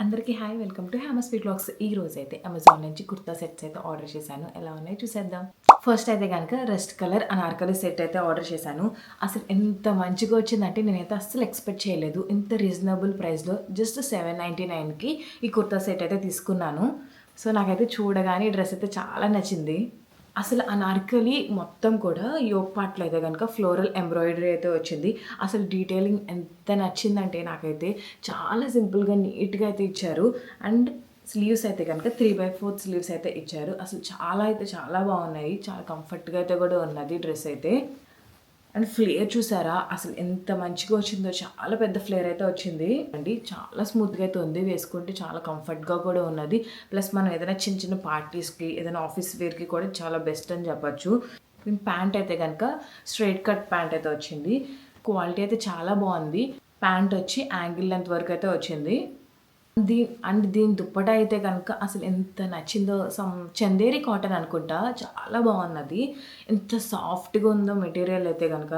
అందరికీ hi, welcome to hammer sweet vlogs. ఈ రోజు అయితే అమెజాన్ నుంచి కుర్తా సెట్స్ అయితే ఆర్డర్ చేశాను. ఎలా ఉన్నాయి చూసేద్దాం. ఫస్ట్ అయితే కనుక రెస్ట్ కలర్ అనార్కలి సెట్ అయితే ఆర్డర్ చేశాను. అసలు ఎంత మంచిగా వచ్చిందంటే నేనైతే అస్సలు ఎక్స్పెక్ట్ చేయలేదు. ఇంత రీజనబుల్ ప్రైస్లో జస్ట్ 799కి ఈ కుర్తా సెట్ అయితే తీసుకున్నాను. సో నాకైతే చూడగానే ఈ డ్రెస్ అయితే చాలా నచ్చింది. అసలు అనార్కలి మొత్తం కూడా యోగ్ పార్ట్లో అయితే కనుక ఫ్లోరల్ ఎంబ్రాయిడరీ అయితే వచ్చింది. అసలు డీటెయిలింగ్ ఎంత నచ్చిందంటే నాకైతే చాలా సింపుల్గా నీట్గా అయితే ఇచ్చారు. అండ్ స్లీవ్స్ అయితే కనుక 3/4 స్లీవ్స్ అయితే ఇచ్చారు. అసలు చాలా బాగున్నాయి. చాలా కంఫర్ట్గా అయితే కూడా ఉన్నది డ్రెస్ అయితే. అండ్ ఫ్లేర్ చూసారా అసలు ఎంత మంచిగా వచ్చిందో. చాలా పెద్ద ఫ్లేర్ అయితే వచ్చింది అండి. చాలా స్మూత్గా అయితే ఉంది. వేసుకుంటే చాలా కంఫర్ట్గా కూడా ఉన్నది. ప్లస్ మనం ఏదైనా చిన్న చిన్న పార్టీస్కి, ఏదైనా ఆఫీస్ వేర్కి కూడా చాలా బెస్ట్ అని చెప్పచ్చు. ప్యాంట్ అయితే కనుక స్ట్రైట్ కట్ ప్యాంట్ అయితే వచ్చింది. క్వాలిటీ అయితే చాలా బాగుంది. ప్యాంట్ వచ్చి యాంగిల్ లెంత్ వరకు అయితే వచ్చింది. దీని దుప్పటా అయితే కనుక అసలు ఎంత నచ్చిందో. చందేరి కాటన్ అనుకుంటా, చాలా బాగున్నది. ఎంత సాఫ్ట్గా ఉందో మెటీరియల్ అయితే కనుక.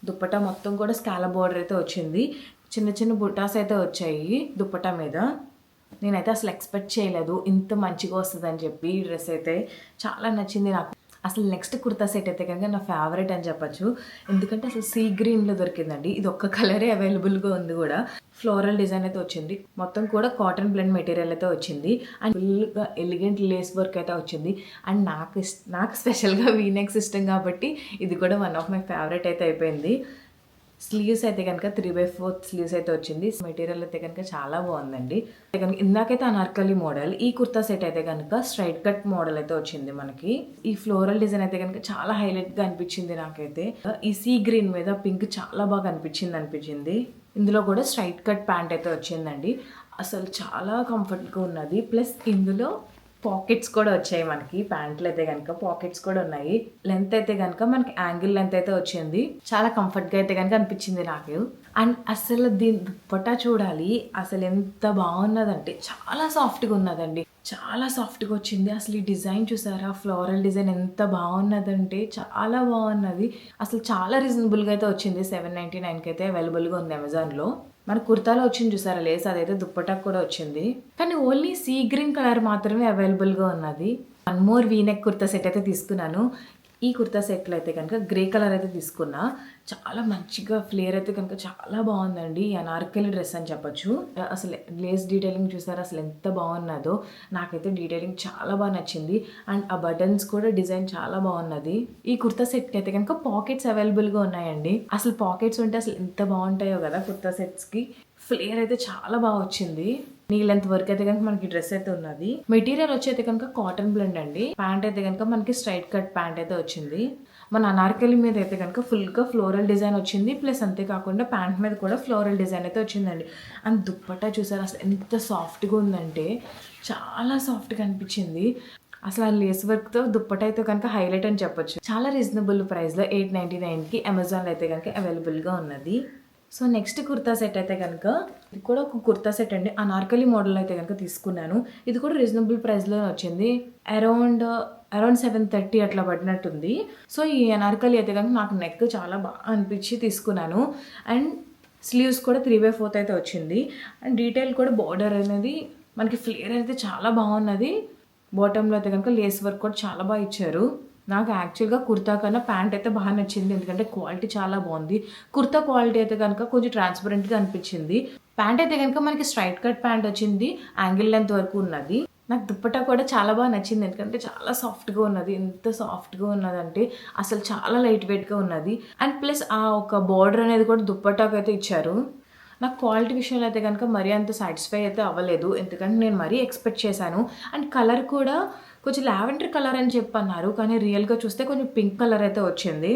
దుప్పటా మొత్తం కూడా స్కాలప్ బోర్డర్ అయితే వచ్చింది. చిన్న చిన్న బుటాస్ అయితే వచ్చాయి దుప్పటా మీద. నేనైతే అసలు ఎక్స్పెక్ట్ చేయలేదు ఇంత మంచిగా వస్తుందని చెప్పి. ఈ డ్రెస్ అయితే చాలా నచ్చింది నాకు. అసలు నెక్స్ట్ కుర్తా సెట్ అయితే కనుక నా ఫేవరెట్ అని చెప్పచ్చు. ఎందుకంటే అసలు సీ గ్రీన్లో దొరికిందండి. ఇది ఒక్క కలరే అవైలబుల్గా ఉంది కూడా. ఫ్లోరల్ డిజైన్ అయితే వచ్చింది. మొత్తం కూడా కాటన్ బ్లెండ్ మెటీరియల్ అయితే వచ్చింది. అండ్ ఫుల్గా ఎలిగెంట్ లేస్ వర్క్ అయితే వచ్చింది. అండ్ నాకు స్పెషల్గా వీనెక్స్ ఇష్టం కాబట్టి ఇది కూడా వన్ ఆఫ్ మై ఫేవరెట్ అయితే అయిపోయింది. స్లీవ్స్ అయితే కనుక 3/4 స్లీవ్స్ అయితే వచ్చింది. మెటీరియల్ అయితే కనుక చాలా బాగుందండి. కనుక ఇందాకైతే అనార్కలి మోడల్, ఈ కుర్తా సెట్ అయితే కనుక స్ట్రైట్ కట్ మోడల్ అయితే వచ్చింది మనకి. ఈ ఫ్లోరల్ డిజైన్ అయితే కనుక చాలా హైలైట్గా అనిపించింది నాకైతే. ఈ సీ గ్రీన్ మీద పింక్ చాలా బాగా అనిపించింది. ఇందులో కూడా స్ట్రైట్ కట్ ప్యాంట్ అయితే వచ్చిందండి. అసలు చాలా కంఫర్ట్గా ఉన్నది. ప్లస్ ఇందులో పాకెట్స్ కూడా వచ్చాయి మనకి. ప్యాంట్లు అయితే కనుక పాకెట్స్ కూడా ఉన్నాయి. లెంత్ అయితే కనుక మనకి యాంగిల్ లెంత్ అయితే వచ్చింది. చాలా కంఫర్ట్గా అయితే కనుక అనిపించింది నాకు. అండ్ అసలు దీని దుప్పటా చూడాలి. అసలు ఎంత బాగున్నదంటే చాలా సాఫ్ట్గా ఉన్నదండి. చాలా సాఫ్ట్గా వచ్చింది. అసలు ఈ డిజైన్ చూసారా, ఫ్లోరల్ డిజైన్ ఎంత బాగున్నదంటే చాలా బాగున్నది. అసలు చాలా రీజనబుల్గా అయితే వచ్చింది. 799కి అయితే అవైలబుల్గా ఉంది అమెజాన్లో. మన కుర్తాలో వచ్చింది చూసారా లేస్, అదైతే దుప్పటాకు కూడా వచ్చింది. కానీ ఓన్లీ సీ గ్రీన్ కలర్ మాత్రమే అవైలబుల్గా ఉన్నది. One more V-neck kurta set అయితే తీసుకున్నాను. ఈ కుర్తా సెట్లో అయితే కనుక గ్రే కలర్ అయితే తీసుకున్నా. చాలా మంచిగా ఫ్లేర్ అయితే కనుక చాలా బాగుందండి. ఈ అనార్కలి డ్రెస్ అని చెప్పొచ్చు. అసలు లేస్ డీటెయిలింగ్ చూసారా అసలు ఎంత బాగున్నదో. నాకైతే డీటెయిలింగ్ చాలా బాగా నచ్చింది. అండ్ ఆ బటన్స్ కూడా డిజైన్ చాలా బాగున్నది. ఈ కుర్తా సెట్కి అయితే కనుక పాకెట్స్ అవైలబుల్గా ఉన్నాయండి. అసలు పాకెట్స్ ఉంటే అసలు ఎంత బాగుంటాయో కదా కుర్తా సెట్స్కి. ఫ్లేర్ అయితే చాలా బాగా వచ్చింది. నీ లెంత్ వర్క్ అయితే కనుక మనకి డ్రెస్ అయితే ఉన్నది. మెటీరియల్ వచ్చి అయితే కనుక కాటన్ బ్లెండ్ అండి. ప్యాంట్ అయితే కనుక మనకి స్ట్రైట్ కట్ ప్యాంట్ అయితే వచ్చింది. మన అనార్కలి మీద అయితే కనుక ఫుల్గా ఫ్లోరల్ డిజైన్ వచ్చింది. ప్లస్ అంతేకాకుండా ప్యాంట్ మీద కూడా ఫ్లోరల్ డిజైన్ అయితే వచ్చిందండి. అండ్ దుప్పట్టా చూసారు అసలు ఎంత సాఫ్ట్గా ఉందంటే చాలా సాఫ్ట్గా అనిపించింది. అసలు ఆ లేస్ వర్క్తో దుప్పట అయితే కనుక హైలైట్ అని చెప్పొచ్చు. చాలా రీజనబుల్ ప్రైస్లో 899కి అమెజాన్లో అయితే కనుక అవైలబుల్గా ఉన్నది. సో నెక్స్ట్ కుర్తా సెట్ అయితే కనుక ఇది కూడా ఒక కుర్తా సెట్ అండి. అనార్కలి మోడల్ అయితే కనుక తీసుకున్నాను. ఇది కూడా రీజనబుల్ ప్రైస్లో వచ్చింది. అరౌండ్ 730 అట్లా పడినట్టుంది. సో ఈ అనార్కలి అయితే కనుక నాకు నెక్ చాలా బాగా అనిపించి తీసుకున్నాను. అండ్ స్లీవ్స్ కూడా 3/4 అయితే వచ్చింది. అండ్ డీటెయిల్ కూడా బార్డర్ అనేది మనకి ఫ్లేర్ అయితే చాలా బాగున్నది. బాటంలో అయితే కనుక లేస్ వర్క్ కూడా చాలా బాగా ఇచ్చారు. నాకు యాక్చువల్గా కుర్తా కన్నా ప్యాంట్ అయితే బాగా నచ్చింది. ఎందుకంటే క్వాలిటీ చాలా బాగుంది. కుర్తా క్వాలిటీ అయితే కనుక కొంచెం ట్రాన్స్పరెంట్గా అనిపించింది. ప్యాంట్ అయితే కనుక మనకి స్ట్రైట్ కట్ ప్యాంట్ వచ్చింది. యాంగిల్ లెంత్ వరకు ఉన్నది. నాకు దుప్పటా కూడా చాలా బాగా నచ్చింది. ఎందుకంటే చాలా సాఫ్ట్గా ఉన్నది. ఎంత సాఫ్ట్గా ఉన్నదంటే అసలు చాలా లైట్ వెయిట్గా ఉన్నది. అండ్ ప్లస్ ఆ ఒక బార్డర్ అనేది కూడా దుప్పటాకు అయితే ఇచ్చారు. నాకు క్వాలిటీ విషయంలో అయితే కనుక మరీ అంత సాటిస్ఫై అయితే అవ్వలేదు. ఎందుకంటే నేను మరీ ఎక్స్పెక్ట్ చేశాను. అండ్ కలర్ కూడా కొంచెం లావెండర్ కలర్ అని చెప్పన్నారు. కానీ రియల్గా చూస్తే కొంచెం పింక్ కలర్ అయితే వచ్చింది.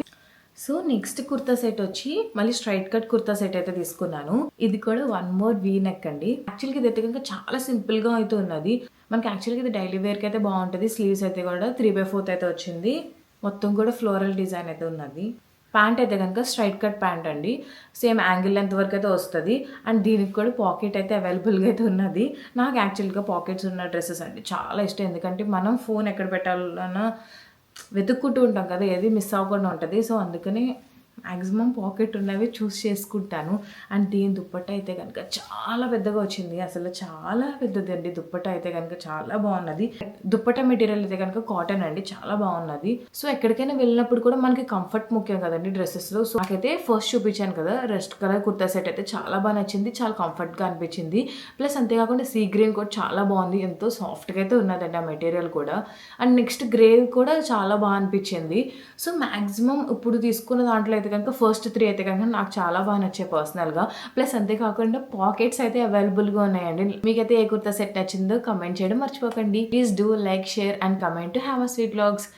సో నెక్స్ట్ కుర్తా సెట్ వచ్చి మళ్ళీ స్ట్రైట్ కట్ కుర్తా సెట్ అయితే తీసుకున్నాను. ఇది కూడా వన్ మోర్ వీ నెక్ అండి. యాక్చువల్గా ఇది అయితే కనుక చాలా సింపుల్గా అయితే ఉన్నది. మనకి యాక్చువల్గా ఇది డైలీ వేర్కి అయితే బాగుంటుంది. స్లీవ్స్ అయితే కూడా 3/4 అయితే వచ్చింది. మొత్తం కూడా ఫ్లోరల్ డిజైన్ అయితే ఉన్నది. ప్యాంట్ అయితే కనుక స్ట్రైట్ కట్ ప్యాంట్ అండి. సేమ్ యాంగిల్ లెంత్ వరకు అయితే వస్తుంది. అండ్ దీనికి కూడా పాకెట్ అయితే అవైలబుల్గా అయితే ఉన్నది. నాకు యాక్చువల్గా పాకెట్స్ ఉన్న డ్రెస్సెస్ అండి చాలా ఇష్టం. ఎందుకంటే మనం ఫోన్ ఎక్కడ పెట్టాలన్నా వెతుక్కుంటూ ఉంటాం కదా, ఏది మిస్ అవ్వకుండా ఉంటుంది. సో అందుకని మ్యాక్సిమం పాకెట్ ఉన్నవి చూస్ చేసుకుంటాను. అండ్ దీని దుప్పట్ట అయితే కనుక చాలా పెద్దగా వచ్చింది. అసలు చాలా పెద్దది అండి దుప్పట్ట అయితే కనుక చాలా బాగున్నది. దుప్పట్ట మెటీరియల్ అయితే కనుక కాటన్ అండి, చాలా బాగున్నది. సో ఎక్కడికైనా వెళ్ళినప్పుడు కూడా మనకి కంఫర్ట్ ముఖ్యం కదండి డ్రెస్సెస్లో. సో నాకైతే ఫస్ట్ చూపించాను కదా రెస్ట్ కలర్ కుర్తా సెట్ అయితే చాలా బాగా నచ్చింది, చాలా కంఫర్ట్గా అనిపించింది. ప్లస్ అంతేకాకుండా సీ గ్రీన్ కూడా చాలా బాగుంది, ఎంతో సాఫ్ట్గా అయితే ఉన్నదండి ఆ మెటీరియల్ కూడా. అండ్ నెక్స్ట్ గ్రే కూడా చాలా బాగా అనిపించింది. సో మ్యాక్సిమం ఇప్పుడు తీసుకున్న దాంట్లో అయితే కనుక ఫస్ట్ 3 అయితే కనుక నాకు చాలా బాగా నచ్చాయి పర్సనల్గా. ప్లస్ అంతేకాకుండా పాకెట్స్ అయితే అవైలబుల్గా ఉన్నాయండి. మీకైతే ఏ కుర్తా సెట్ నచ్చిందో కమెంట్ చేయడం మర్చిపోకండి. Please do like, share and comment. Have a sweet vlogs.